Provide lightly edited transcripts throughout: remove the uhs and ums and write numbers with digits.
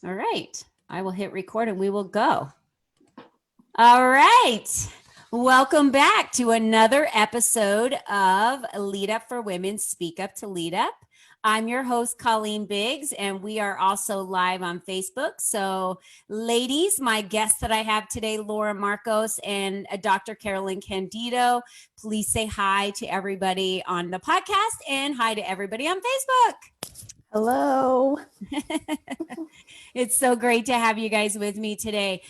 All right. I will hit record and we will go. All right. Welcome back to another episode of Lead Up for Women, Speak Up to Lead Up. I'm your host, Colleen Biggs, and we are also live on Facebook. So, ladies, my guests that I have today, Laura Marcos and Dr. Carolyn Candido, please say hi to everybody on the podcast and hi to everybody on Facebook. Hello. It's so great to have you guys with me today.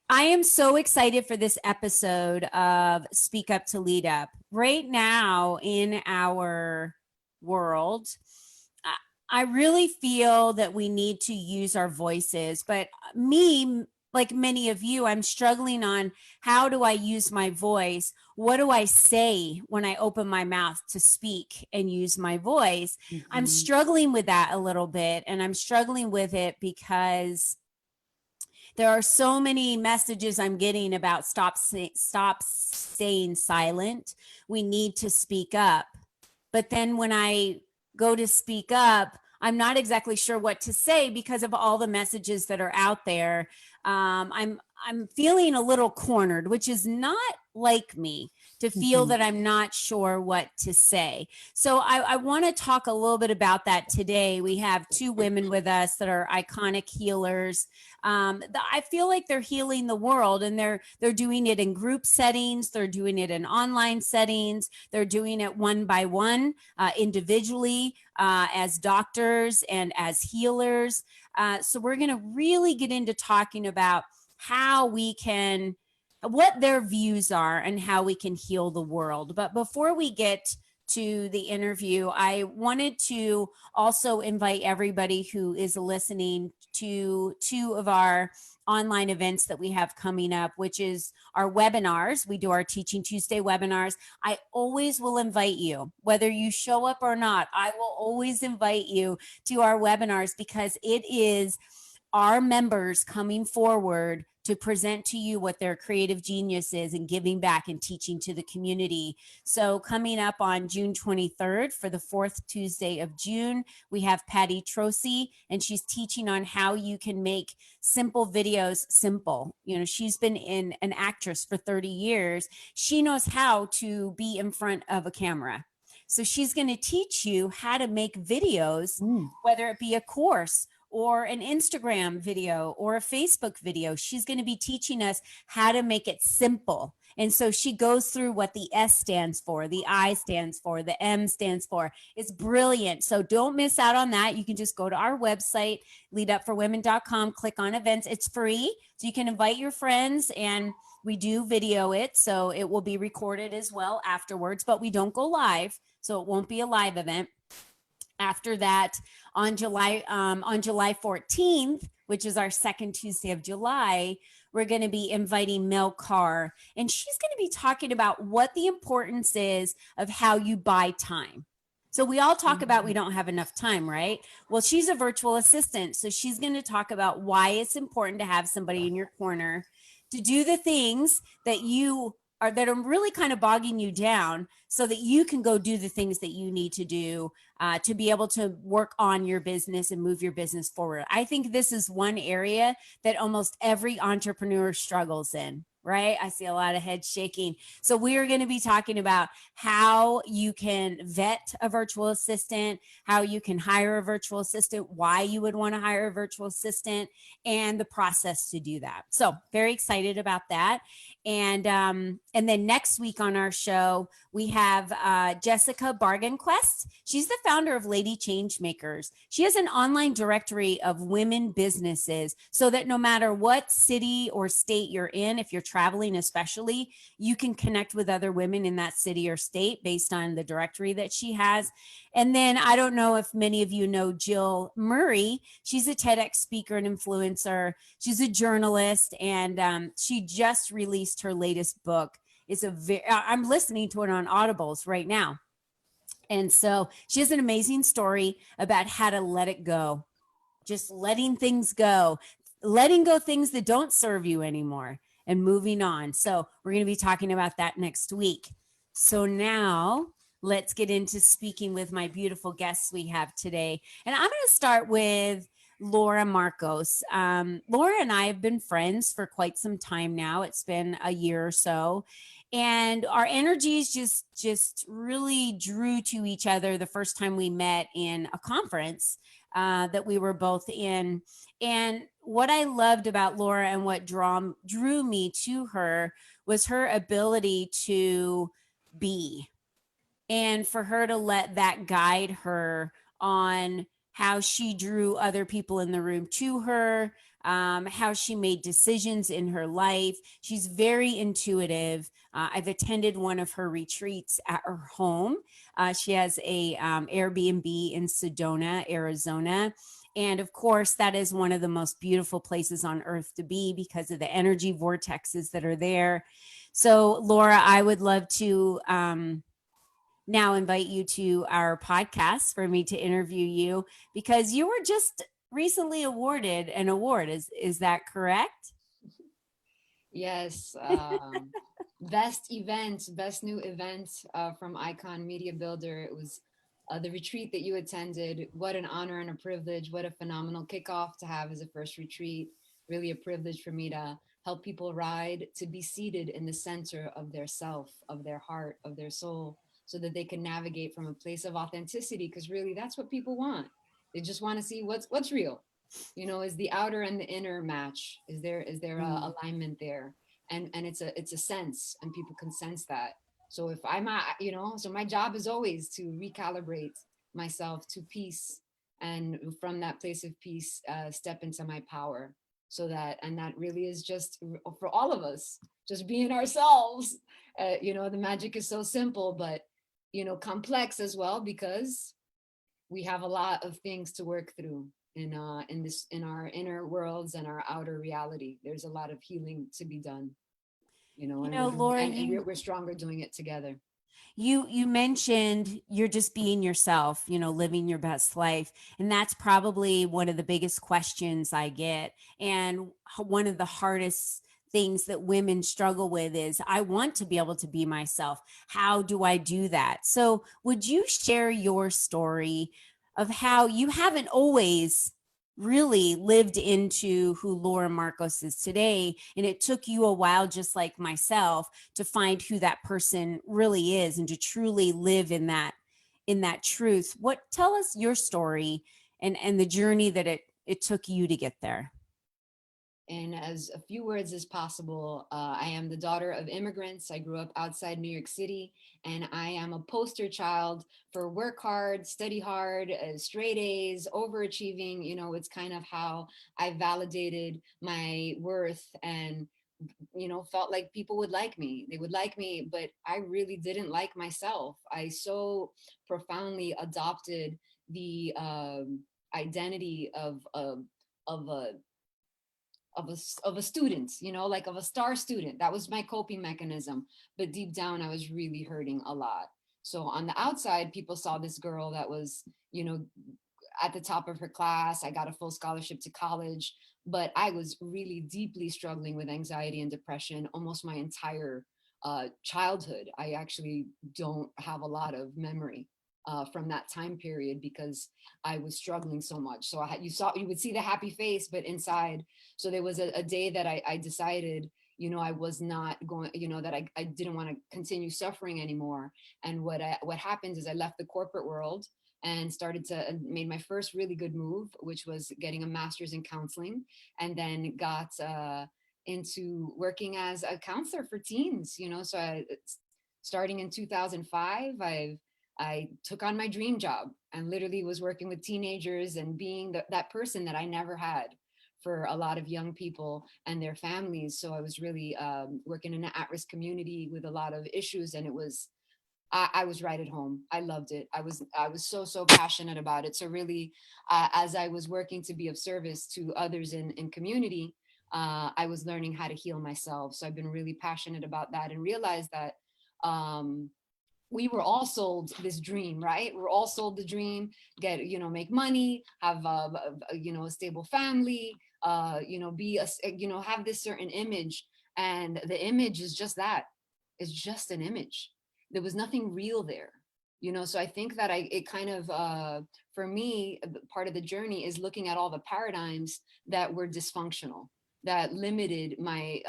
I am so excited for this episode of Speak Up to Lead Up. Right now in our world, I really feel that we need to use our voices, but me, like many of you, I'm struggling on how do I use my voice? What do I say when I open my mouth to speak and use my voice? I'm struggling with that a little bit, and I'm struggling with it because there are so many messages I'm getting about stop staying silent. We need to speak up. But then when I go to speak up, I'm not exactly sure what to say because of all the messages that are out there. I'm feeling a little cornered, which is not like me to feel that I'm not sure what to say. So I want to talk a little bit about that today. We have two women with us that are iconic healers. I feel like they're healing the world, and they're doing it in group settings. They're doing it in online settings. They're doing it one by one, individually, as doctors and as healers. So we're going to really get into talking about how we can, what their views are and how we can heal the world. But before we get to the interview, I wanted to also invite everybody who is listening to two of our online events that we have coming up, which is our webinars. We do our Teaching Tuesday webinars. I always will invite you, whether you show up or not, I will always invite you to our webinars because it is our members coming forward to present to you what their creative genius is and giving back and teaching to the community. So coming up on June 23rd for the fourth Tuesday of June, we have Patty Trocy, and she's teaching on how you can make simple videos simple. You know, she's been an actress for 30 years. She knows how to be in front of a camera. So she's going to teach you how to make videos, whether it be a course or an Instagram video or a Facebook video. She's going to be teaching us how to make it simple. And so she goes through what the S stands for, the I stands for, the M stands for. It's brilliant. So don't miss out on that. You can just go to our website, leadupforwomen.com, click on events. It's free. So you can invite your friends, and we do video it. So it will be recorded as well afterwards, but we don't go live. So it won't be a live event. After that, on July 14th, which is our second Tuesday of July, we're going to be inviting Mel Carr, and she's going to be talking about what the importance is of how you buy time. So we all talk about we don't have enough time, right? Well, she's a virtual assistant, so she's going to talk about why it's important to have somebody in your corner to do the things that that are really kind of bogging you down so that you can go do the things that you need to do to be able to work on your business and move your business forward. I think this is one area that almost every entrepreneur struggles in, right? I see a lot of heads shaking. So we are going to be talking about how you can vet a virtual assistant, how you can hire a virtual assistant, why you would want to hire a virtual assistant, and the process to do that. So very excited about that. And then next week on our show, we have Jessica Bargain Quest. She's the founder of Lady Changemakers. She has an online directory of women businesses so that no matter what city or state you're in, if you're traveling especially, you can connect with other women in that city or state based on the directory that she has. And then I don't know if many of you know Jill Murray. She's a TEDx speaker and influencer. She's a journalist, and she just released her latest book. I'm listening to it on Audibles right now. And so she has an amazing story about how to let it go, just letting things go, letting go things that don't serve you anymore and moving on. So we're going to be talking about that next week. So now let's get into speaking with my beautiful guests we have today. And I'm going to start with Laura Marcos. Laura and I have been friends for quite some time now. It's been a year or so, and our energies just really drew to each other the first time we met in a conference that we were both in. And what I loved about Laura and what drew me to her was her ability to be, and for her to let that guide her on how she drew other people in the room to her, how she made decisions in her life. She's very intuitive. I've attended one of her retreats at her home. She has a Airbnb in Sedona, Arizona. And of course, that is one of the most beautiful places on earth to be because of the energy vortexes that are there. So, Laura, I would love to now invite you to our podcast for me to interview you because you were just recently awarded an award. Is that correct? Yes, best event, best new event from Icon Media Builder. It was the retreat that you attended. What an honor and a privilege. What a phenomenal kickoff to have as a first retreat. Really a privilege for me to help people ride to be seated in the center of their self, of their heart, of their soul, so that they can navigate from a place of authenticity. Because really, that's what people want. They just want to see what's real. Is the outer and the inner match? Is there a Mm. alignment there? And it's a sense, and people can sense that. So if I'm so my job is always to recalibrate myself to peace, and from that place of peace, step into my power. And that really is just for all of us, just being ourselves. The magic is so simple, but complex as well, because we have a lot of things to work through in our inner worlds and our outer reality. There's a lot of healing to be done, You and know, Laura, we're stronger doing it together. you mentioned you're just being yourself, living your best life, and that's probably one of the biggest questions I get, and one of the hardest things that women struggle with is I want to be able to be myself. How do I do that? So would you share your story of how you haven't always really lived into who Laura Marcos is today, and it took you a while, just like myself, to find who that person really is and to truly live in that truth. What Tell us your story and the journey that it took you to get there. In as a few words as possible, I am the daughter of immigrants. I grew up outside New York City, and I am a poster child for work hard, study hard, straight A's, overachieving. It's kind of how I validated my worth, and felt like people would like me. They would like me, but I really didn't like myself. I so profoundly adopted the identity of a of a student, like of a star student. That was my coping mechanism. But deep down, I was really hurting a lot. So on the outside, people saw this girl that was, at the top of her class. I got a full scholarship to college, but I was really deeply struggling with anxiety and depression almost my entire childhood. I actually don't have a lot of memory from that time period because I was struggling so much. So you would see the happy face, but inside. So there was a day that I decided, I was not going, that I didn't want to continue suffering anymore. And what happened is I left the corporate world and started to made my first really good move, which was getting a master's in counseling, and then got into working as a counselor for teens. So starting in 2005, I took on my dream job and literally was working with teenagers and being that person that I never had for a lot of young people and their families. So I was really working in an at-risk community with a lot of issues, and I was right at home. I loved it. I was so passionate about it. So really, as I was working to be of service to others in community, I was learning how to heal myself. So I've been really passionate about that, and realized that um, we were all sold this dream, right? We're all sold the dream: get, make money, have a stable family, be have this certain image, and the image is just that. It's just an image. There was nothing real there. So I think that it kind of for me, part of the journey is looking at all the paradigms that were dysfunctional, that limited my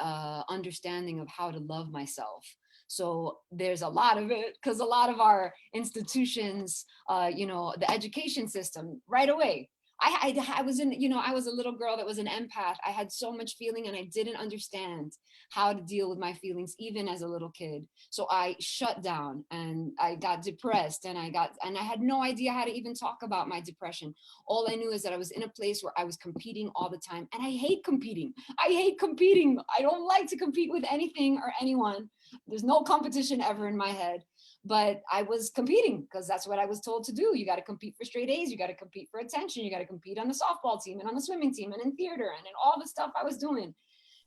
understanding of how to love myself. So there's a lot of it, because a lot of our institutions, the education system, right away, I was in, I was a little girl that was an empath. I had so much feeling and I didn't understand how to deal with my feelings, even as a little kid. So I shut down and I got depressed, and I had no idea how to even talk about my depression. All I knew is that I was in a place where I was competing all the time. And I hate competing. I hate competing. I don't like to compete with anything or anyone. There's no competition ever in my head. But I was competing because that's what I was told to do. You got to compete for straight A's. You got to compete for attention. You got to compete on the softball team and on the swimming team and in theater and in all the stuff I was doing.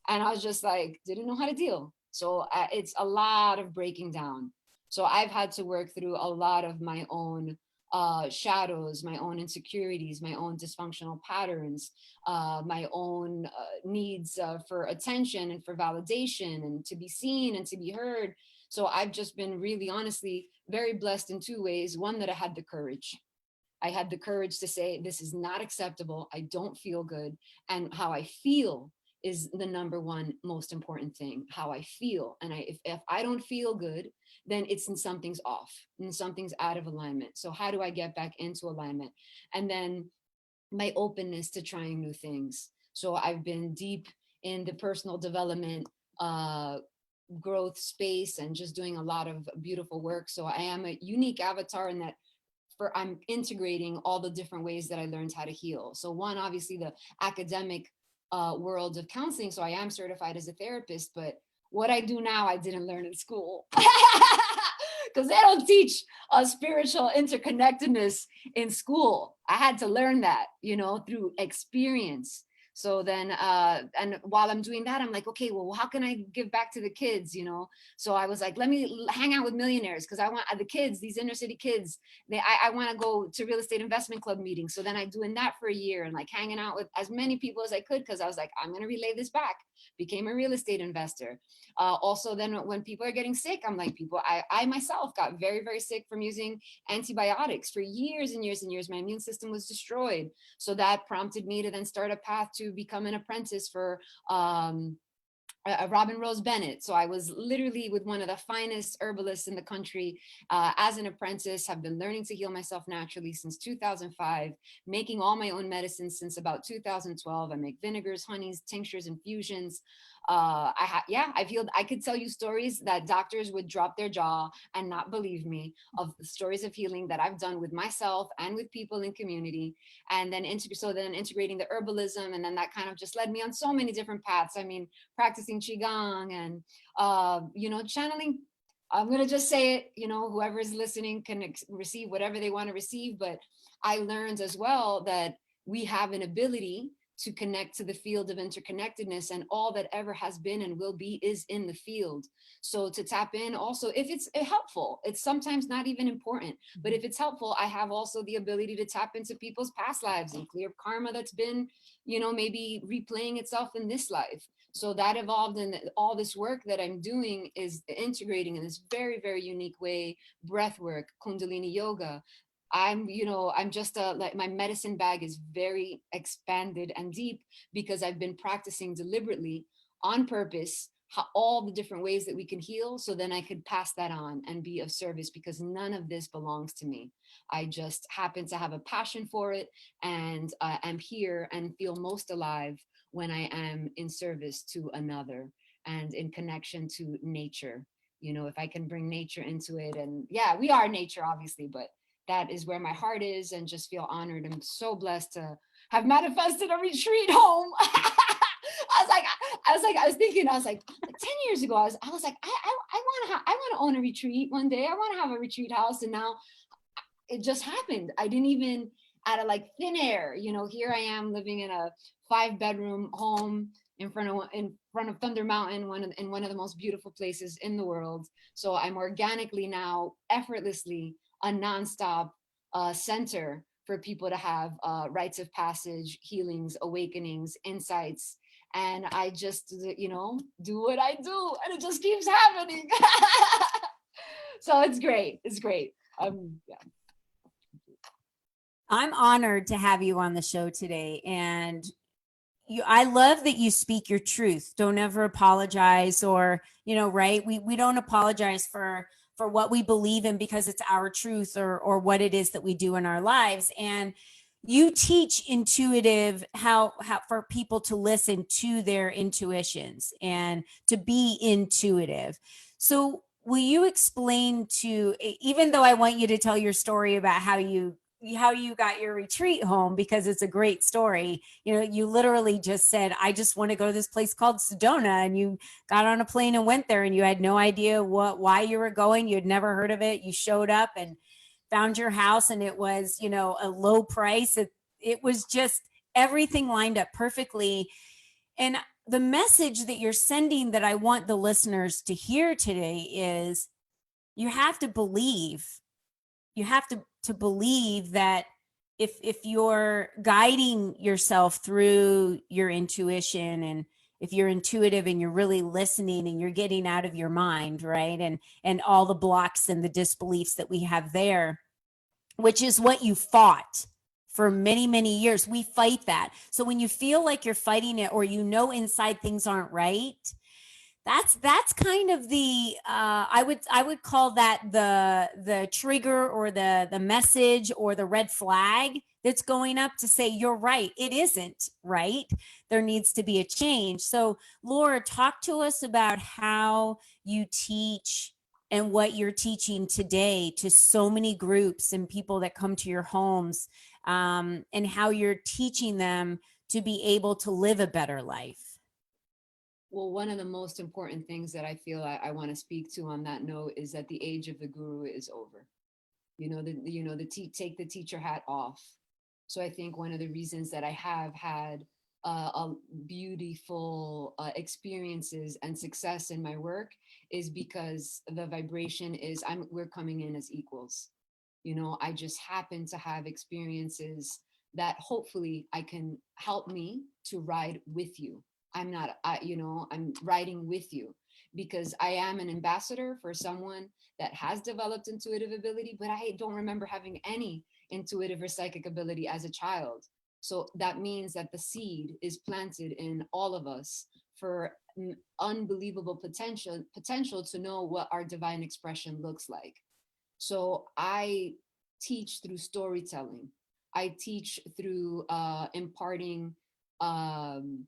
And I was just like, didn't know how to deal. So it's a lot of breaking down. So I've had to work through a lot of my own shadows, my own insecurities, my own dysfunctional patterns, my own needs for attention and for validation and to be seen and to be heard. So I've just been really, honestly, very blessed in two ways. One, that I had the courage. I had the courage to say, this is not acceptable. I don't feel good. And how I feel is the number one most important thing, how I feel. And if I don't feel good, then something's off and something's out of alignment. So how do I get back into alignment? And then my openness to trying new things. So I've been deep in the personal development growth space and just doing a lot of beautiful work. So I am a unique avatar in that I'm integrating all the different ways that I learned how to heal. So one, obviously the academic world of counseling. So I am certified as a therapist, but what I do now, I didn't learn in school. Because they don't teach spiritual interconnectedness in school. I had to learn that, through experience. So then, and while I'm doing that, I'm like, okay, well, how can I give back to the kids, So I was like, let me hang out with millionaires, because I want the kids, these inner city kids, I want to go to real estate investment club meetings. So then I doing that for a year and like hanging out with as many people as I could, because I was like, I'm going to relay this back. Became a real estate investor. Also, then when people are getting sick, I'm like, I myself got very, very sick from using antibiotics for years and years and years. My immune system was destroyed. So that prompted me to then start a path to become an apprentice for Robin Rose Bennett. So I was literally with one of the finest herbalists in the country as an apprentice. Have been learning to heal myself naturally since 2005, making all my own medicines since about 2012. I make vinegars, honeys, tinctures, infusions. I've healed. I could tell you stories that doctors would drop their jaw and not believe me, of the stories of healing that I've done with myself and with people in community. And then integrating the herbalism, and then that kind of just led me on so many different paths. I mean, practicing qigong and channeling. I'm going to just say it, whoever is listening can receive whatever they want to receive. But I learned as well that we have an ability to connect to the field of interconnectedness, and all that ever has been and will be is in the field. So to tap in also, if it's helpful, it's sometimes not even important, but if it's helpful, I have also the ability to tap into people's past lives and clear karma that's been, maybe replaying itself in this life. So that evolved, and all this work that I'm doing is integrating in this very, very unique way, breath work, Kundalini yoga. I'm just like, my medicine bag is very expanded and deep, because I've been practicing deliberately on purpose all the different ways that we can heal. So then I could pass that on and be of service, because none of this belongs to me. I just happen to have a passion for it, and I'm here and feel most alive when I am in service to another and in connection to nature. If I can bring nature into it, and yeah, we are nature, obviously, but that is where my heart is, and just feel honored. I'm so blessed to have manifested a retreat home. I was thinking, 10 years ago, I was like, I want to own a retreat one day. I want to have a retreat house. And now it just happened. I didn't even, out of like thin air, here I am living in a 5-bedroom home in front of Thunder Mountain, in one of the most beautiful places in the world. So I'm organically now, effortlessly, a nonstop center for people to have rites of passage, healings, awakenings, insights. And I just, do what I do, and it just keeps happening. So it's great. It's great. Yeah. I'm honored to have you on the show today. And I love that you speak your truth. Don't ever apologize, or, right? We don't apologize for what we believe in because it's our truth, or what it is that we do in our lives. And you teach intuitive, how for people to listen to their intuitions and to be intuitive. So will you explain to, even though I want you to tell your story about how you got your retreat home, because it's a great story. You literally just said, I just want to go to this place called Sedona, and you got on a plane and went there, and you had no idea why you were going. You had never heard of it. You showed up and found your house, and it was, a low price. It was just everything lined up perfectly. And the message that you're sending that I want the listeners to hear today is, you have to believe. You have to believe that if you're guiding yourself through your intuition, and if you're intuitive and you're really listening and you're getting out of your mind, right? And all the blocks and the disbeliefs that we have there, which is what you fought for many, many years. We fight that. So when you feel like you're fighting it, or inside things aren't right, that's kind of the I would call that the trigger, or the message, or the red flag that's going up to say, you're right, it isn't right, there needs to be a change. So Laura, talk to us about how you teach, and what you're teaching today to so many groups and people that come to your homes, and how you're teaching them to be able to live a better life. Well, one of the most important things that I feel I want to speak to on that note is that the age of the guru is over. Take the teacher hat off. So I think one of the reasons that I have had a beautiful experiences and success in my work is because the vibration is we're coming in as equals. I just happen to have experiences that hopefully I can help me to ride with you. I'm not, I'm riding with you because I am an ambassador for someone that has developed intuitive ability, but I don't remember having any intuitive or psychic ability as a child. So that means that the seed is planted in all of us for unbelievable potential to know what our divine expression looks like. So I teach through storytelling. I teach through imparting um,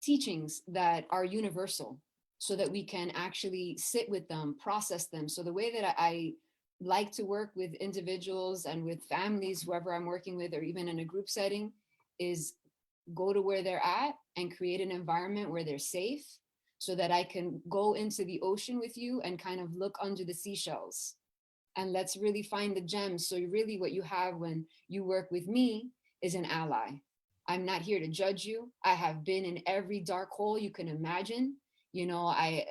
teachings that are universal so that we can actually sit with them, process them. So the way that I like to work with individuals and with families, whoever I'm working with, or even in a group setting, is go to where they're at and create an environment where they're safe so that I can go into the ocean with you and kind of look under the seashells, and let's really find the gems. So really what you have when you work with me is an ally. I'm not here to judge you. I have been in every dark hole you can imagine. I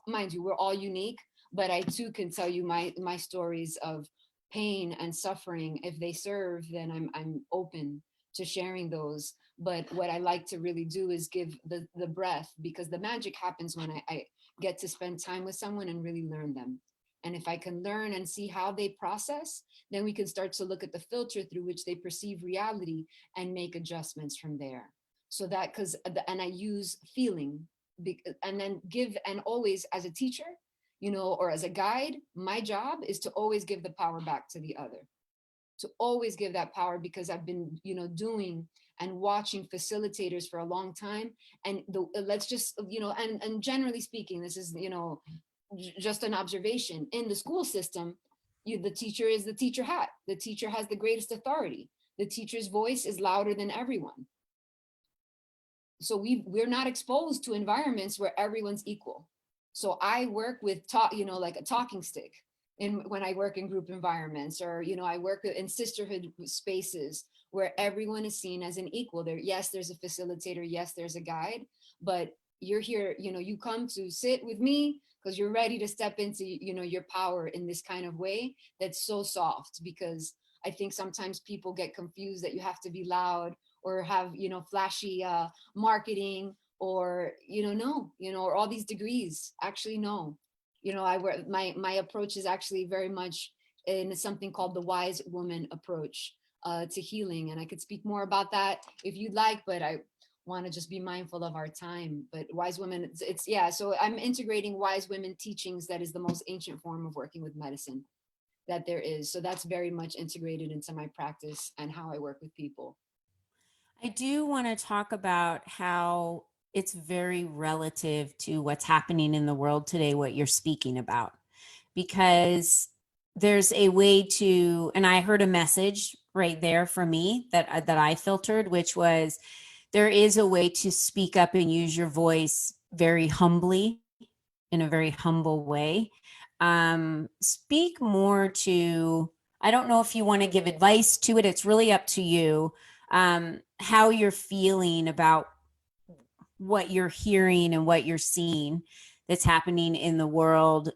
mind you, we're all unique, but I too can tell you my stories of pain and suffering. If they serve, then I'm open to sharing those. But what I like to really do is give the breath, because the magic happens when I get to spend time with someone and really learn them. And if I can learn and see how they process, then we can start to look at the filter through which they perceive reality and make adjustments from there. So that, and I use feeling, and then give, and always as a teacher, or as a guide, my job is to always give the power back to the other, to always give that power, because I've been, doing and watching facilitators for a long time. And let's just, and generally speaking, this is, just an observation in the school system. The teacher is the teacher hat. The teacher has the greatest authority. The teacher's voice is louder than everyone. So we're not exposed to environments where everyone's equal. So I work with like a talking stick when I work in group environments, or I work in sisterhood spaces where everyone is seen as an equal. Yes, there's a facilitator, yes, there's a guide, but you're here, you come to sit with me because you're ready to step into your power in this kind of way that's so soft. Because I think sometimes people get confused that you have to be loud or have flashy marketing, or no, or all these degrees. Actually, no. You know, I work, my approach is actually very much in something called the wise woman approach to healing. And I could speak more about that if you'd like, but I want to just be mindful of our time. But wise women, it's yeah. So I'm integrating wise women teachings. That is the most ancient form of working with medicine that there is. So that's very much integrated into my practice and how I work with people. I do want to talk about how it's very relative to what's happening in the world today, what you're speaking about, because there's a way to, and I heard a message right there for me that I filtered, which was there is a way to speak up and use your voice very humbly in a very humble way. Speak more to, I don't know if you want to give advice to it, it's really up to you, how you're feeling about what you're hearing and what you're seeing that's happening in the world,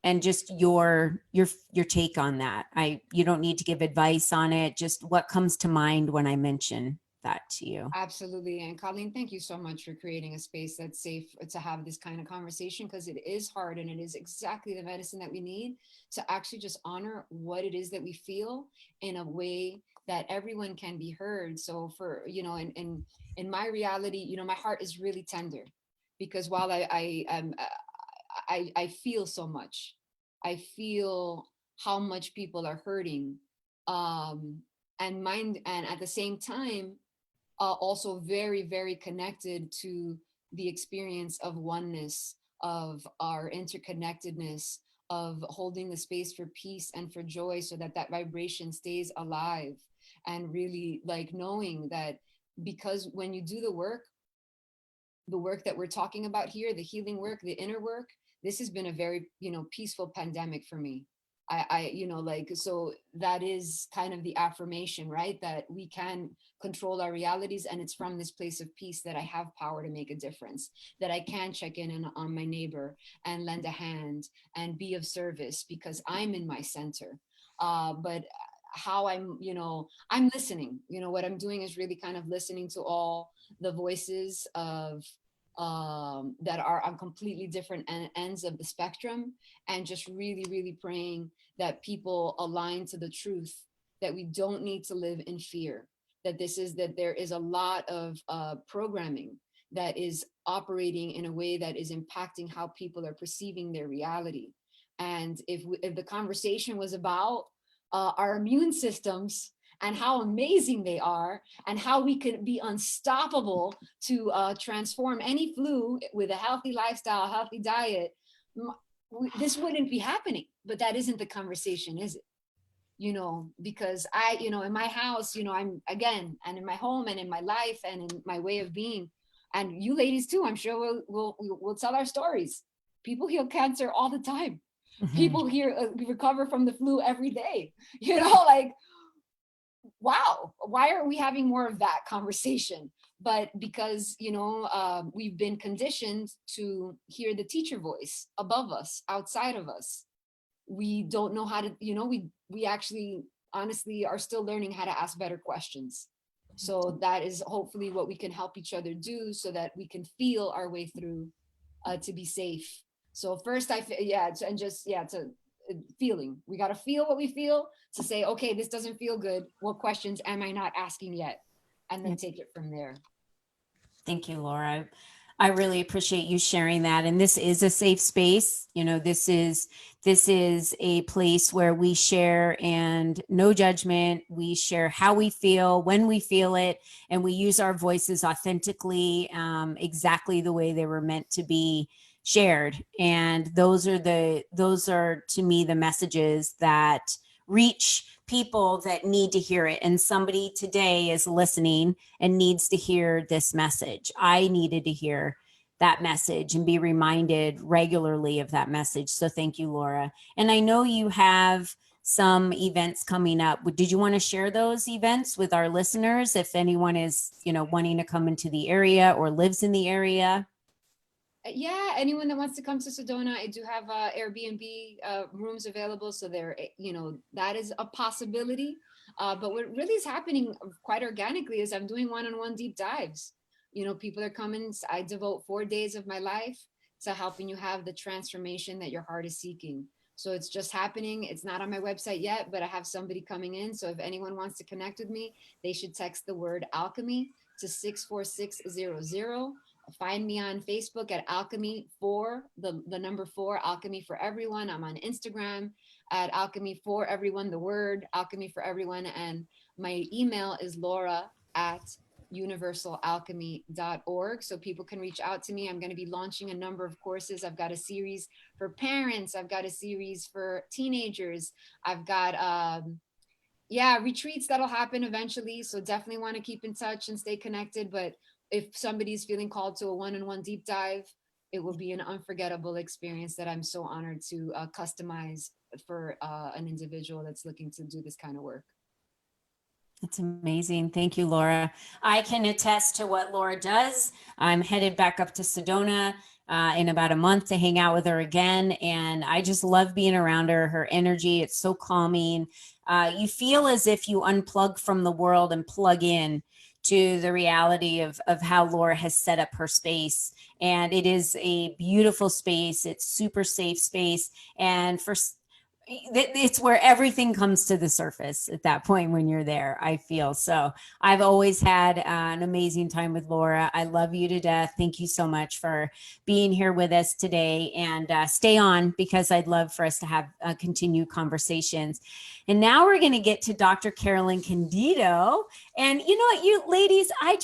and just your take on that. You don't need to give advice on it, just what comes to mind when I mention that to you. Absolutely. And Colleen, thank you so much for creating a space that's safe to have this kind of conversation, because it is hard and it is exactly the medicine that we need to actually just honor what it is that we feel in a way that everyone can be heard. So for, you know, in my reality, you know, my heart is really tender because while I feel so much, I feel how much people are hurting. Um, and mind, and at the same time, also very, very connected to the experience of oneness, of our interconnectedness, of holding the space for peace and for joy so that that vibration stays alive. And really like knowing that, because when you do the work that we're talking about here, the healing work, the inner work, this has been a very, you know, peaceful pandemic for me. You know, like, so that is kind of the affirmation, right? That we can control our realities. And it's from this place of peace that I have power to make a difference, that I can check in on my neighbor and lend a hand and be of service because I'm in my center. But how I'm, you know, I'm listening, you know, what I'm doing is really kind of listening to all the voices of that are on completely different ends of the spectrum, and just really, really praying that people align to the truth that we don't need to live in fear. That this is that there is a lot of programming that is operating in a way that is impacting how people are perceiving their reality. And if the conversation was about our immune systems and how amazing they are and how we could be unstoppable to transform any flu with a healthy lifestyle, healthy diet, this wouldn't be happening. But that isn't the conversation, is it? You know, because I, you know, in my house, you know, I'm again, and in my home and in my life and in my way of being, and you ladies too, I'm sure we'll tell our stories. People heal cancer all the time. Mhm. People here recover from the flu every day. You know, like, wow, why aren't we having more of that conversation? But because, you know, we've been conditioned to hear the teacher voice above us, outside of us. We don't know how to, you know, we actually honestly are still learning how to ask better questions. So that is hopefully what we can help each other do so that we can feel our way through to be safe. So first yeah, and just, yeah, to feeling, we got to feel what we feel to say, okay, this doesn't feel good, what questions am I not asking yet, and then Yeah. take it from there. Thank you, Laura. I really appreciate you sharing that. And this is a safe space. You know, this is a place where we share and no judgment. We share how we feel, when we feel it, and we use our voices authentically, exactly the way they were meant to be shared. And those are to me the messages that reach people that need to hear it. And somebody today is listening and needs to hear this message. I needed to hear that message and be reminded regularly of that message. So thank you, Laura. And I know you have some events coming up. Did you want to share those events with our listeners if anyone is, wanting to come into the area or lives in the area? Yeah, anyone that wants to come to Sedona, I do have Airbnb rooms available, so there, you know, that is a possibility. But what really is happening quite organically is I'm doing one-on-one deep dives. You know, people are coming. I devote 4 days of my life to helping you have the transformation that your heart is seeking. So it's just happening. It's not on my website yet, but I have somebody coming in. So if anyone wants to connect with me, they should text the word alchemy to 64600. Find me on Facebook at Alchemy for the number four, Alchemy for Everyone. I'm on Instagram at Alchemy for Everyone, the word Alchemy for Everyone. And my email is Laura at universalalchemy.org. So people can reach out to me. I'm going to be launching a number of courses. I've got a series for parents, I've got a series for teenagers, I've got retreats that'll happen eventually. So definitely want to keep in touch and stay connected. But if somebody's feeling called to a one-on-one deep dive, it will be an unforgettable experience that I'm so honored to customize for an individual that's looking to do this kind of work. That's amazing. Thank you, Laura. I can attest to what Laura does. I'm headed back up to Sedona in about a month to hang out with her again. And I just love being around her. Her energy, it's so calming. You feel as if you unplug from the world and plug in to the reality of how Laura has set up her space. And it is a beautiful space. It's super safe space. And for it's where everything comes to the surface at that point when you're there, I feel. So I've always had an amazing time with Laura. I love you to death. Thank you so much for being here with us today, and stay on, because I'd love for us to have continued conversations. And now we're going to get to Dr. Carolyn Candido. And you know what, you ladies, I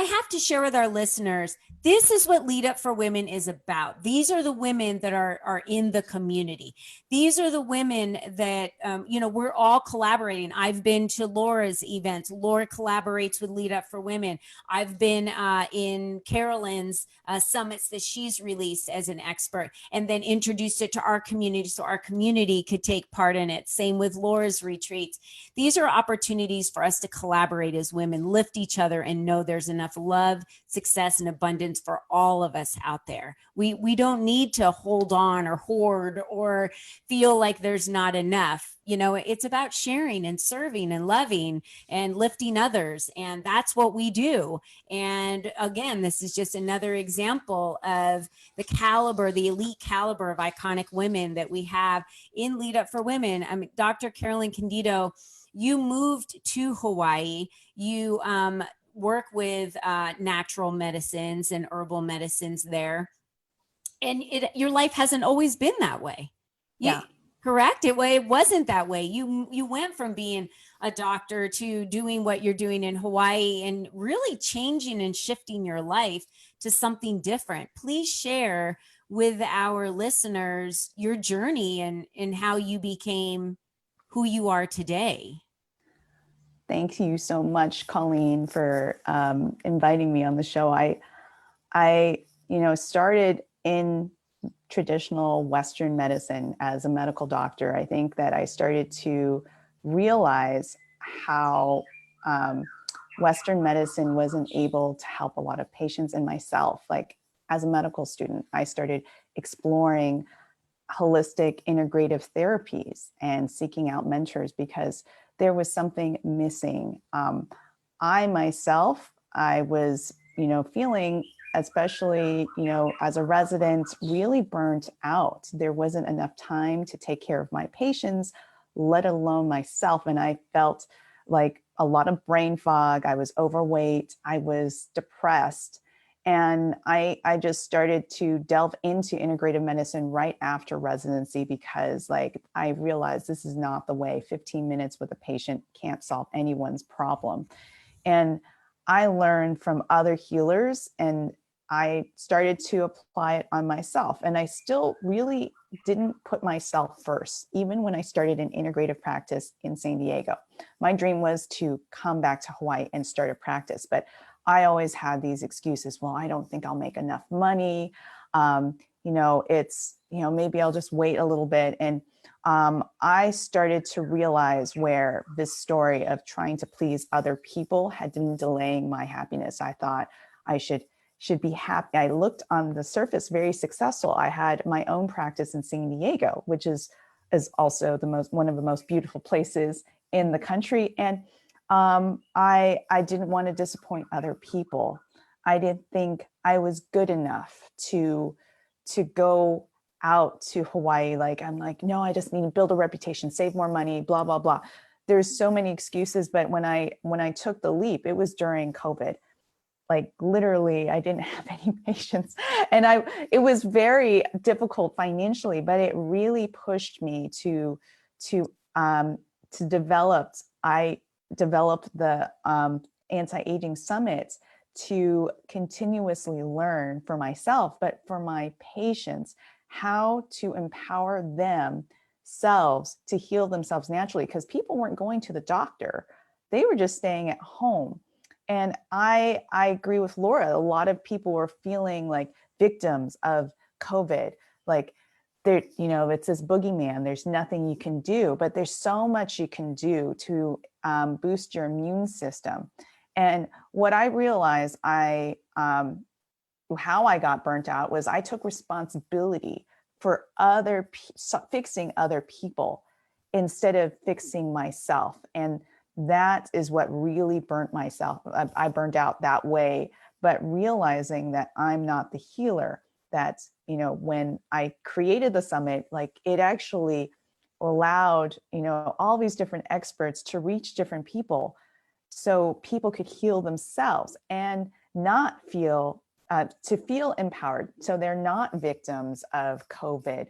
have to share with our listeners, this is what Lead Up for Women is about. These are the women that are in the community. These are the women that, we're all collaborating. I've been to Laura's events. Laura collaborates with Lead Up for Women. I've been in Carolyn's summits that she's released as an expert, and then introduced it to our community so our community could take part in it. Same with Laura's retreats. These are opportunities for us to collaborate as women, lift each other, and know there's enough love, success, and abundance for all of us out there. We don't need to hold on or hoard or feel like there's not enough. It's about sharing and serving and loving and lifting others. And that's what we do. And again, this is just another example of the elite caliber of iconic women that we have in Lead Up for Women. I mean, Dr. Carolyn Candido, you moved to Hawaii. You work with natural medicines and herbal medicines there. And your life hasn't always been that way. Yeah. Correct? It wasn't that way. You went from being a doctor to doing what you're doing in Hawaii, and really changing and shifting your life to something different. Please share with our listeners your journey and how you became who you are today. Thank you so much, Colleen, for inviting me on the show. I started in traditional Western medicine as a medical doctor. I think that I started to realize how Western medicine wasn't able to help a lot of patients and myself. Like, as a medical student, I started exploring holistic integrative therapies and seeking out mentors because there was something missing. I myself, I was, feeling, especially, as a resident, really burnt out. There wasn't enough time to take care of my patients, let alone myself. And I felt like a lot of brain fog. I was overweight. I was depressed. And I just started to delve into integrative medicine right after residency, because I realized this is not the way. 15 minutes with a patient can't solve anyone's problem. And I learned from other healers, and I started to apply it on myself. And I still really didn't put myself first, even when I started an integrative practice in San Diego. My dream was to come back to Hawaii and start a practice, but I always had these excuses. Well, I don't think I'll make enough money. Maybe I'll just wait a little bit. And I started to realize where this story of trying to please other people had been delaying my happiness. I thought I should be happy. I looked on the surface very successful. I had my own practice in San Diego, which is also one of the most beautiful places in the country. And I didn't want to disappoint other people. I didn't think I was good enough to to go out to Hawaii. Like, I'm like, no, I just need to build a reputation, save more money, blah, blah, blah. There's so many excuses. But when I took the leap, it was during COVID. Like literally, I didn't have any patience, and it was very difficult financially, but it really pushed me to develop. I developed the anti-aging summit to continuously learn for myself, but for my patients, how to empower themselves to heal themselves naturally, because people weren't going to the doctor. They were just staying at home. And I agree with Laura. A lot of people were feeling like victims of COVID. Like, there, it's this boogeyman. There's nothing you can do, but there's so much you can do to boost your immune system. And what I realized, how I got burnt out was I took responsibility for fixing other people instead of fixing myself. And that is what really burnt myself. I burned out that way, but realizing that I'm not the healer, that, when I created the summit, like, it actually allowed, all these different experts to reach different people, so people could heal themselves and not feel to feel empowered, so they're not victims of COVID,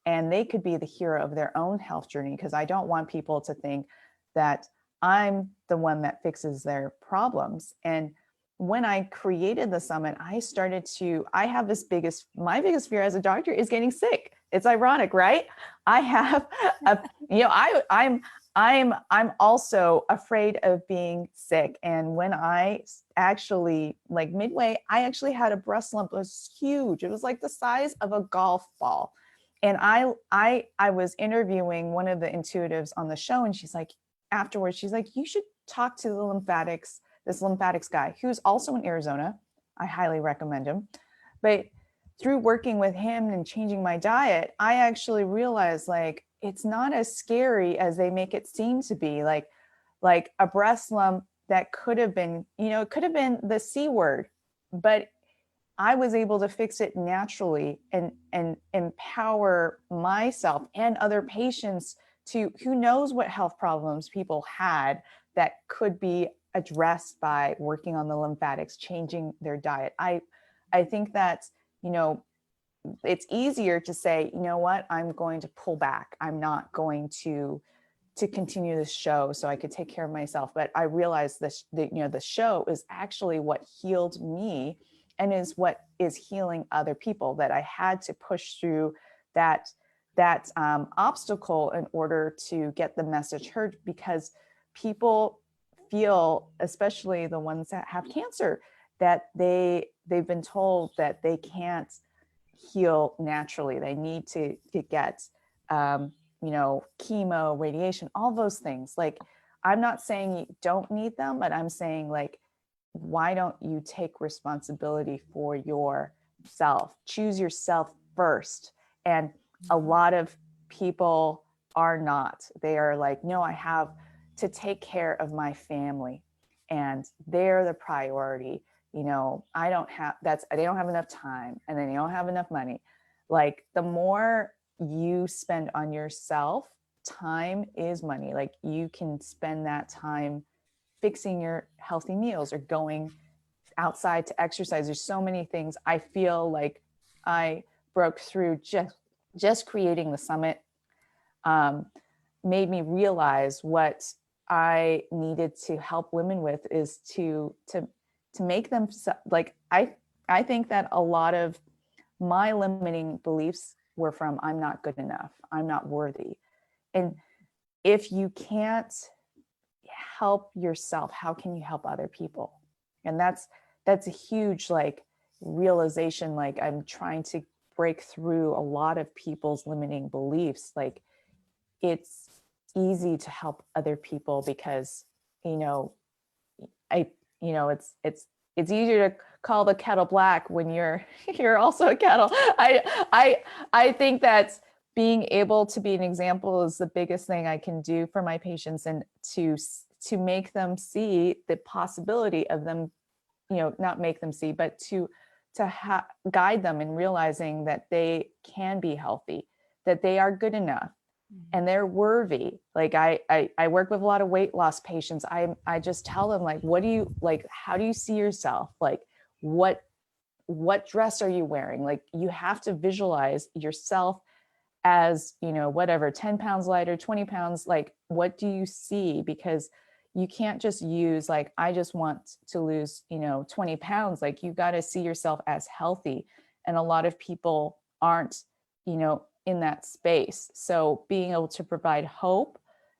and they could be the hero of their own health journey. Because I don't want people to think that I'm the one that fixes their problems. And when I created the summit, I have my biggest fear as a doctor is getting sick. It's ironic, right? I have I'm also afraid of being sick. And when I actually, like, midway, I actually had a breast lump. It was huge. It was like the size of a golf ball. And I was interviewing one of the intuitives on the show, and she's like, afterwards, she's like, you should talk to this lymphatics guy who's also in Arizona. I highly recommend him. But through working with him and changing my diet, I actually realized, like, it's not as scary as they make it seem to be. Like a breast lump that could have been, it could have been the C word, but I was able to fix it naturally and empower myself and other patients to, who knows what health problems people had that could be addressed by working on the lymphatics, changing their diet. I think that, it's easier to say, you know what, I'm going to pull back. I'm not going to continue this show so I could take care of myself. But I realized the show is actually what healed me and is what is healing other people, that I had to push through that obstacle in order to get the message heard, because people feel, especially the ones that have cancer, that they've been told that they can't heal naturally. They need to get chemo, radiation, all those things. Like, I'm not saying you don't need them, but I'm saying, like, why don't you take responsibility for yourself? Choose yourself first. And a lot of people are not. They are like, no, I have to take care of my family, and they're the priority. They don't have enough time, and then they don't have enough money. Like, the more you spend on yourself, time is money. Like, you can spend that time fixing your healthy meals or going outside to exercise. There's so many things. I feel like I broke through just creating the summit. Made me realize what I needed to help women with is to make them, like, I think that a lot of my limiting beliefs were from, I'm not good enough, I'm not worthy. And if you can't help yourself, how can you help other people? And that's a huge, like, realization. Like, I'm trying to break through a lot of people's limiting beliefs. Like, it's easy to help other people because, it's easier to call the kettle black when you're also a kettle. I think that being able to be an example is the biggest thing I can do for my patients, and to make them see the possibility of them, not make them see, but to guide them in realizing that they can be healthy, that they are good enough, and they're worthy. Like I work with a lot of weight loss patients. I just tell them, like, what do you like? How do you see yourself? Like, what dress are you wearing? Like, you have to visualize yourself as, whatever, 10 pounds lighter, 20 pounds, like, what do you see? Because you can't just use like, I just want to lose, 20 pounds. Like, you got to see yourself as healthy. And a lot of people aren't, in that space. So being able to provide hope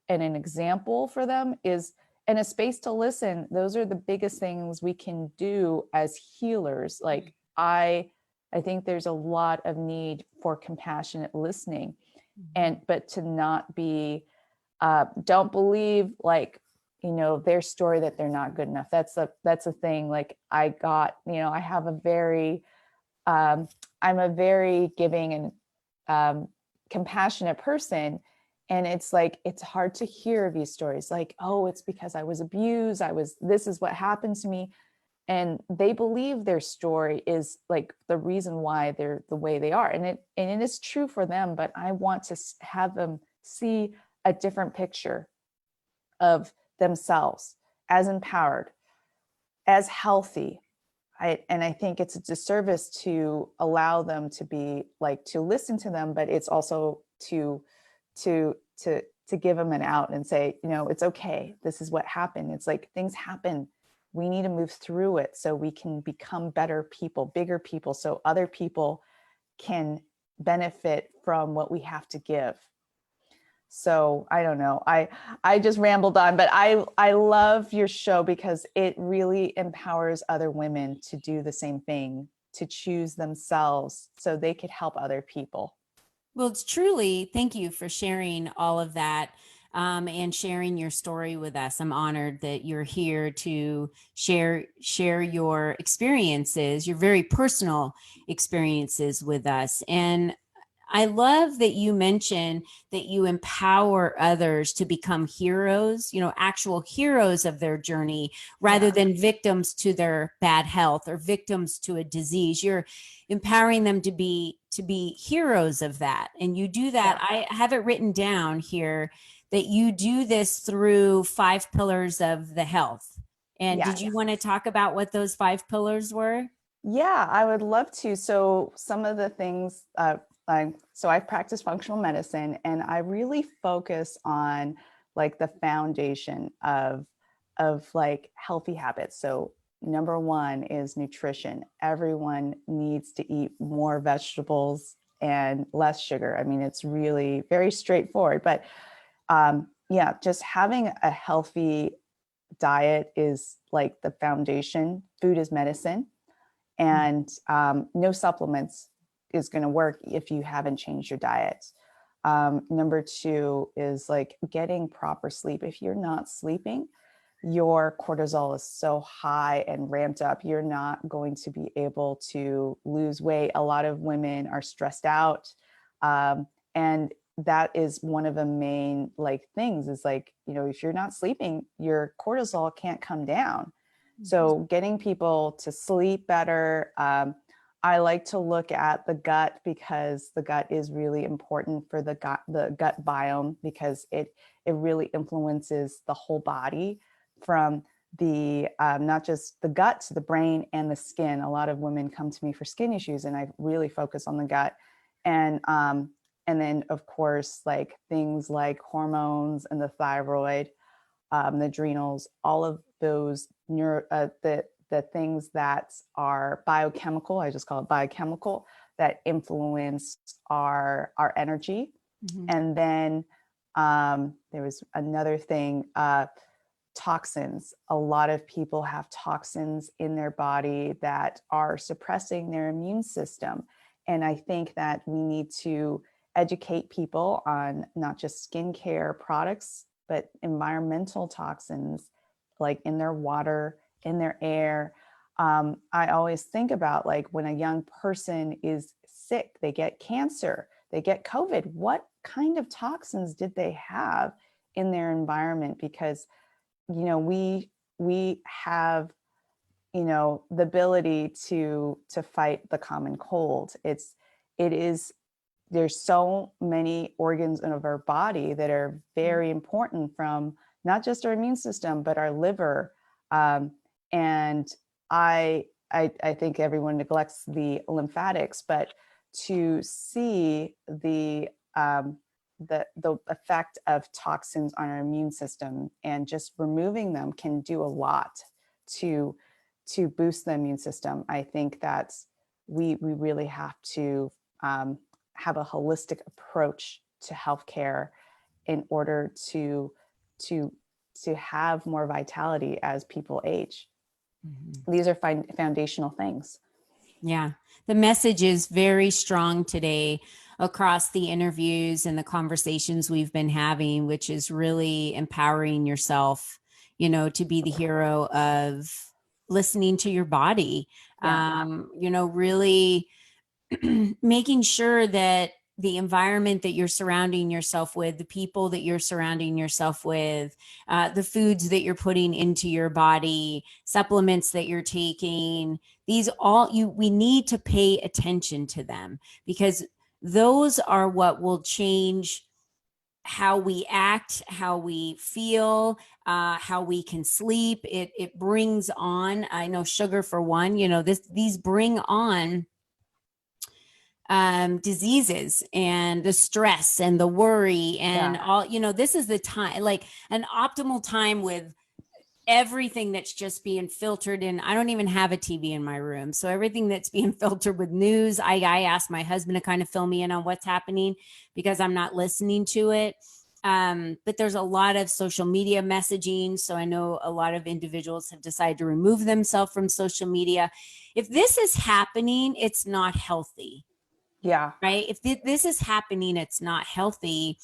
and an example for them and a space to listen. Those are the biggest things we can do as healers. Like, I think there's a lot of need for compassionate listening, but to not be, don't believe like, their story that they're not good enough. That's a thing. Like, I have a very, I'm a very giving and compassionate person. And it's like, it's hard to hear these stories like, oh, it's because I was abused. This is what happened to me. And they believe their story is like the reason why they're the way they are. And it is true for them, but I want to have them see a different picture of themselves as empowered, as healthy. I think it's a disservice to allow them to be like, to listen to them, but it's also to give them an out and say, it's okay. This is what happened. It's like, things happen. We need to move through it so we can become better people, bigger people, so other people can benefit from what we have to give. So I don't know. I just rambled on, but I love your show because it really empowers other women to do the same thing, to choose themselves so they could help other people. Well, it's truly, thank you for sharing all of that, and sharing your story with us. I'm honored that you're here to share your experiences, your very personal experiences with us. And I love that you mentioned that you empower others to become heroes, actual heroes of their journey rather than victims to their bad health or victims to a disease. You're empowering them to be heroes of that. And you do that. I have it written down here that you do this through 5 pillars of the health. And did you want to talk about what those 5 pillars were? Yeah, I would love to. So some of the things, so I practice functional medicine, and I really focus on like the foundation of like healthy habits. So number 1 is nutrition. Everyone needs to eat more vegetables and less sugar. I mean, it's really very straightforward, but just having a healthy diet is like the foundation. Food is medicine. And no supplements is going to work if you haven't changed your diet. Number 2 is like getting proper sleep. If you're not sleeping, your cortisol is so high and ramped up, you're not going to be able to lose weight. A lot of women are stressed out. And that is one of the main like things is like, if you're not sleeping, your cortisol can't come down. So getting people to sleep better. I like to look at the gut because the gut is really important for the gut biome because it really influences the whole body from the not just the gut to the brain and the skin. A lot of women come to me for skin issues, and I really focus on the gut. And then of course, like things like hormones and the thyroid, the adrenals, all of those the things that are biochemical, I just call it biochemical, that influence our energy. And then there was another thing, toxins. A lot of people have toxins in their body that are suppressing their immune system. And I think that we need to educate people on not just skincare products, but environmental toxins, like in their water, in their air. I always think about like when a young person is sick, they get cancer, they get COVID, what kind of toxins did they have in their environment? Because, we have the ability to fight the common cold. There's so many organs of our body that are very important, from not just our immune system, but our liver. And I think everyone neglects the lymphatics, but to see the effect of toxins on our immune system, and just removing them can do a lot to boost the immune system. I think that we really have to have a holistic approach to healthcare in order to have more vitality as people age. Mm-hmm. These are foundational things. Yeah. The message is very strong today across the interviews and the conversations we've been having, which is really empowering yourself, to be the hero of listening to your body. Yeah. Really making sure that the environment that you're surrounding yourself with, the people that you're surrounding yourself with, the foods that you're putting into your body, supplements that you're taking, we need to pay attention to them, because those are what will change how we act, how we feel, how we can sleep. It brings on, I know sugar for one, these bring on diseases and the stress and the worry and all, this is the time, like an optimal time with everything that's just being filtered in. I don't even have a TV in my room. So everything that's being filtered with news, I asked my husband to kind of fill me in on what's happening, because I'm not listening to it. But there's a lot of social media messaging. So I know a lot of individuals have decided to remove themselves from social media. If this is happening, it's not healthy. Yeah. Right. If this is happening, it's not healthy.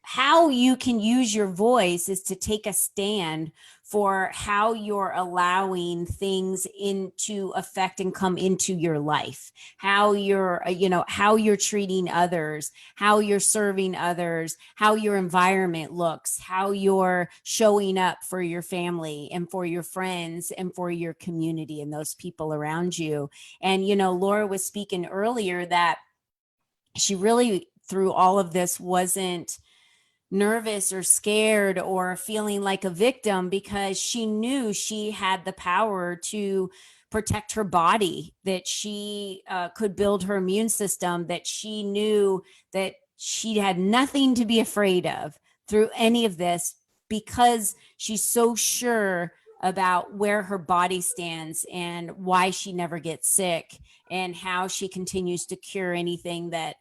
How you can use your voice is to take a stand for how you're allowing things into effect and come into your life, how you're treating others, how you're serving others, how your environment looks, how you're showing up for your family and for your friends and for your community and those people around you. And, Laura was speaking earlier that she really, through all of this, wasn't nervous or scared or feeling like a victim, because she knew she had the power to protect her body, that she could build her immune system, that she knew that she had nothing to be afraid of through any of this, because she's so sure about where her body stands and why she never gets sick and how she continues to cure anything that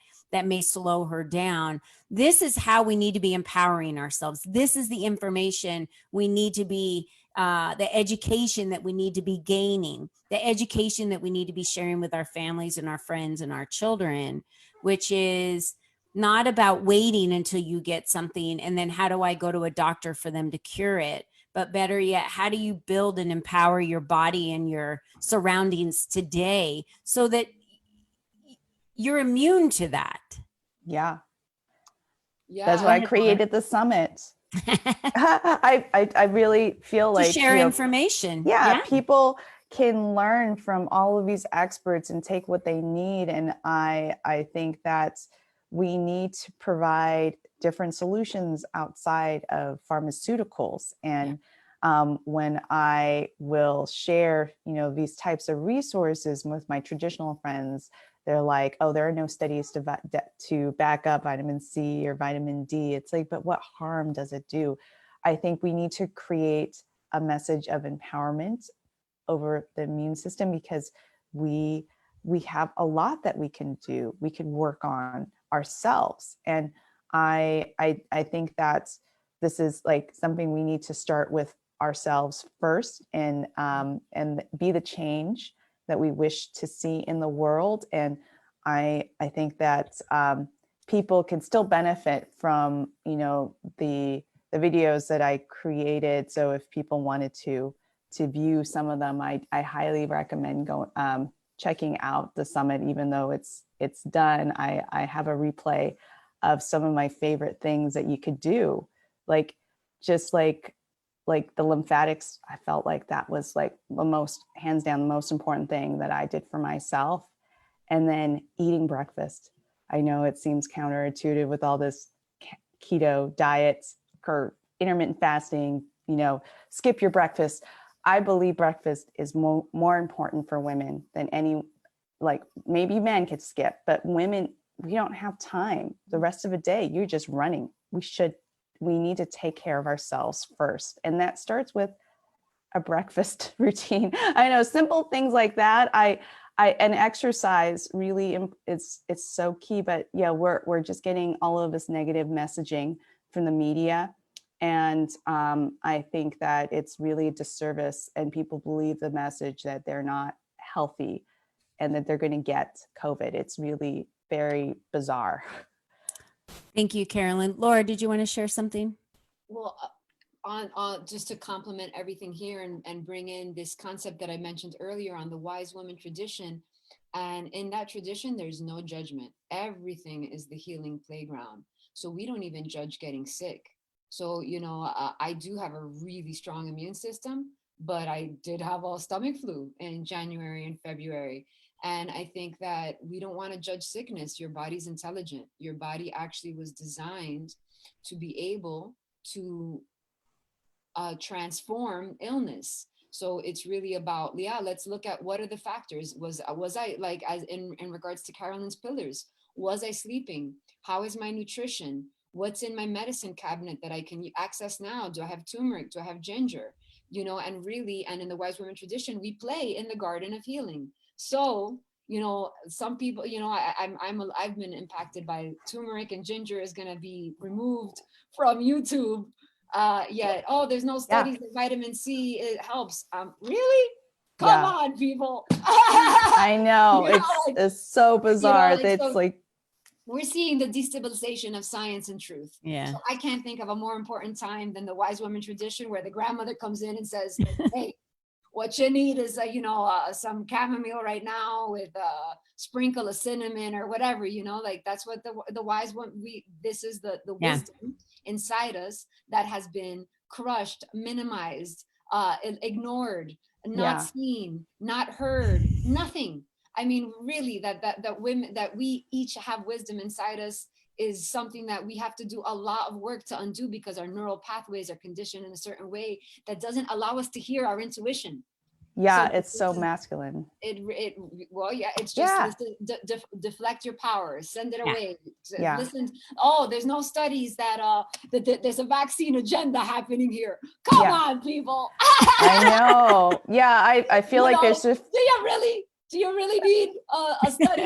may slow her down. This is how we need to be empowering ourselves. This is the information we need to be, the education that we need to be gaining, the education that we need to be sharing with our families and our friends and our children, which is not about waiting until you get something and then how do I go to a doctor for them to cure it? But better yet, how do you build and empower your body and your surroundings today so that you're immune to that? Yeah. That's why I created the summit. I really feel like to share information. Yeah, people can learn from all of these experts and take what they need. And I think that we need to provide different solutions outside of pharmaceuticals. And when I will share, these types of resources with my traditional friends, they're like, oh, there are no studies to back up vitamin C or vitamin D. It's like, but what harm does it do? I think we need to create a message of empowerment over the immune system, because we have a lot that we can do. We can work on ourselves. And I think that this is like something we need to start with ourselves first, and be the change that we wish to see in the world. And I think that people can still benefit from, the videos that I created. So if people wanted to view some of them, I highly recommend checking out the summit. Even though it's done, I have a replay of some of my favorite things that you could do, like just like like the lymphatics, I felt like that was like the most, hands down, the most important thing that I did for myself. And then eating breakfast. I know it seems counterintuitive with all this keto diets or intermittent fasting, skip your breakfast. I believe breakfast is more important for women than any, like maybe men could skip, but women, we don't have time. The rest of the day, you're just running. We need to take care of ourselves first. And that starts with a breakfast routine. I know simple things like that. And exercise really, it's so key, but yeah, we're just getting all of this negative messaging from the media. And I think that it's really a disservice, and people believe the message that they're not healthy and that they're going to get COVID. It's really very bizarre. Thank you, Carolyn. Laura, did you want to share something? Well, on just to complement everything here and bring in this concept that I mentioned earlier on the wise woman tradition. And in that tradition, there's no judgment. Everything is the healing playground. So we don't even judge getting sick. So, I do have a really strong immune system, but I did have a stomach flu in January and February. And I think that we don't want to judge sickness. Your body's intelligent. Your body actually was designed to be able to transform illness. So it's really about, let's look at what are the factors. Was I, like, as in regards to Carolyn's pillars, was I sleeping? How is my nutrition? What's in my medicine cabinet that I can access now? Do I have turmeric? Do I have ginger? And really, and in the wise women tradition, we play in the garden of healing. So, some people, I've been impacted by turmeric, and ginger is going to be removed from YouTube. There's no studies that vitamin C, it helps. Really? Come on, people. I know. It's so bizarre. We're seeing the destabilization of science and truth. Yeah. So I can't think of a more important time than the wise woman tradition, where the grandmother comes in and says, hey, what you need is some chamomile right now with a sprinkle of cinnamon or whatever, like that's what the wise one, this is the wisdom inside us that has been crushed, minimized, ignored, not seen, not heard, nothing. I mean, really, that women, that we each have wisdom inside us, is something that we have to do a lot of work to undo, because our neural pathways are conditioned in a certain way that doesn't allow us to hear our intuition. Yeah, so it's so masculine. It's just deflect your power, send it away. Listen. There's no studies that there's a vaccine agenda happening here. Come on, people. I know. Yeah, I feel like there's just. Do you really need a study?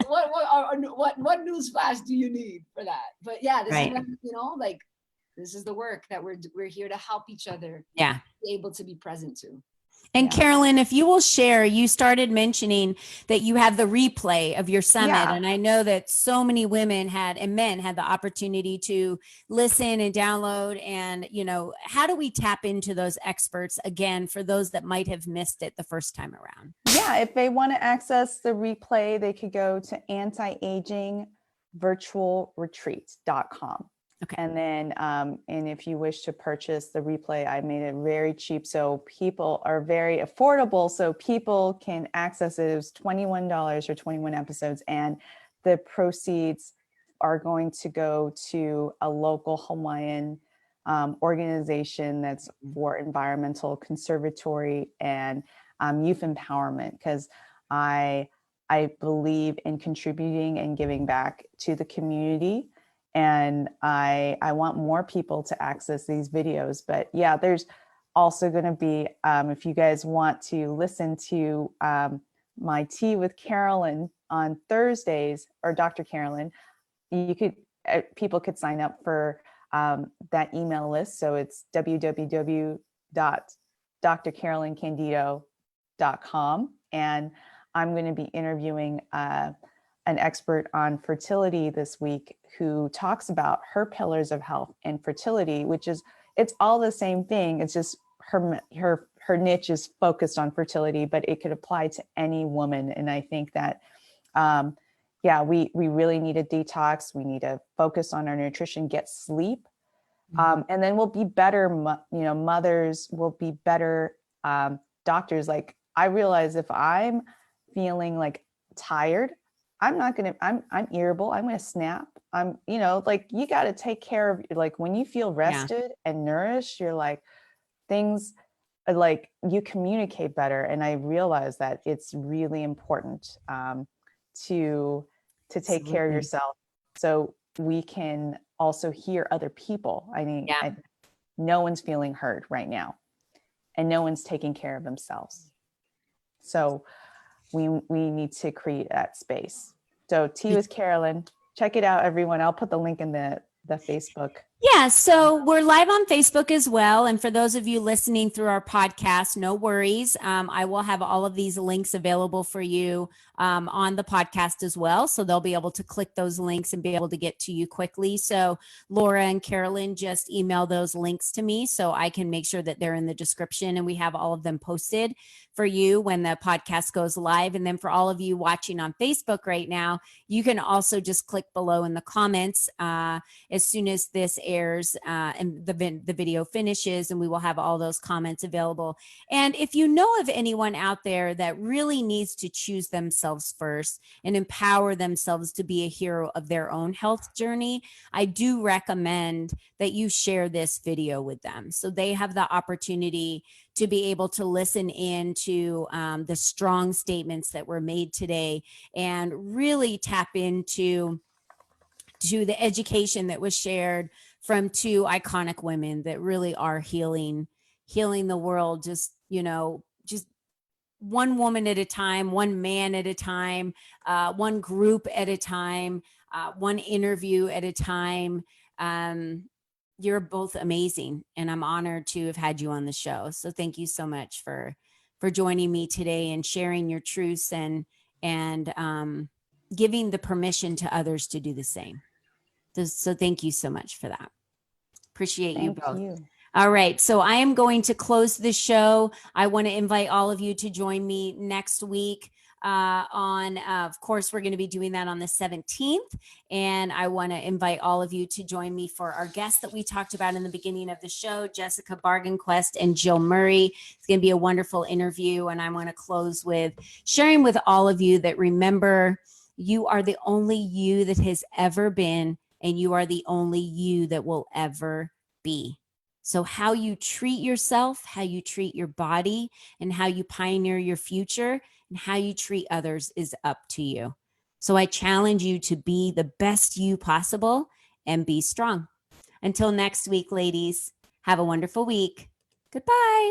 What news flash do you need for that? But this is when, this is the work that we're here to help each other. Be able to be present to. And Carolyn, if you will share, you started mentioning that you have the replay of your summit. And I know that so many women and men had the opportunity to listen and download. And, how do we tap into those experts again, for those that might have missed it the first time around? Yeah, if they want to access the replay, they could go to antiagingvirtualretreat.com. Okay. And then, and if you wish to purchase the replay, I made it very cheap. So people are very affordable. So people can access it. It was $21 for 21 episodes. And the proceeds are going to go to a local Hawaiian organization that's for environmental conservatory and youth empowerment. Because I believe in contributing and giving back to the community. And I want more people to access these videos. But there's also going to be, if you guys want to listen to my tea with Carolyn on Thursdays, or Dr. Carolyn, people could sign up for that email list. So it's www.drcarolyncandido.com. And I'm going to be interviewing an expert on fertility this week, who talks about her pillars of health and fertility, which is, it's all the same thing. It's just her niche is focused on fertility, but it could apply to any woman. And I think that, we really need a detox. We need to focus on our nutrition, get sleep. And then we'll be better, mothers will be better doctors. Like I realize if I'm feeling like tired, I'm irritable. I'm going to snap. Like you got to take care of, like when you feel rested and nourished, you're like things like you communicate better. And I realize that it's really important to take care of yourself so we can also hear other people. I mean, no one's feeling heard right now and no one's taking care of themselves. So we need to create that space. So Tea with Carolyn, check it out, everyone. I'll put the link in the Facebook. Yeah, so we're live on Facebook as well. And for those of you listening through our podcast, no worries. I will have all of these links available for you on the podcast as well. So they'll be able to click those links and be able to get to you quickly. So Laura and Carolyn just email those links to me so I can make sure that they're in the description and we have all of them posted for you when the podcast goes live. And then for all of you watching on Facebook right now, you can also just click below in the comments as soon as this airs and the video finishes, and we will have all those comments available. And if you know of anyone out there that really needs to choose themselves first and empower themselves to be a hero of their own health journey, I do recommend that you share this video with them so they have the opportunity to be able to listen in to the strong statements that were made today and really tap into the education that was shared from two iconic women that really are healing the world, just one woman at a time, one man at a time, one group at a time, one interview at a time. You're both amazing, and I'm honored to have had you on the show. So thank you so much for joining me today and sharing your truths and giving the permission to others to do the same. So thank you so much for that. Appreciate you both. Thank you. All right. So I am going to close the show. I want to invite all of you to join me next week of course, we're going to be doing that on the 17th. And I want to invite all of you to join me for our guests that we talked about in the beginning of the show, Jessica Bargainquest and Jill Murray. It's going to be a wonderful interview. And I want to close with sharing with all of you that remember, you are the only you that has ever been, and you are the only you that will ever be. So how you treat yourself, how you treat your body, and how you pioneer your future, and how you treat others is up to you. So I challenge you to be the best you possible and be strong. Until next week, ladies, have a wonderful week. Goodbye.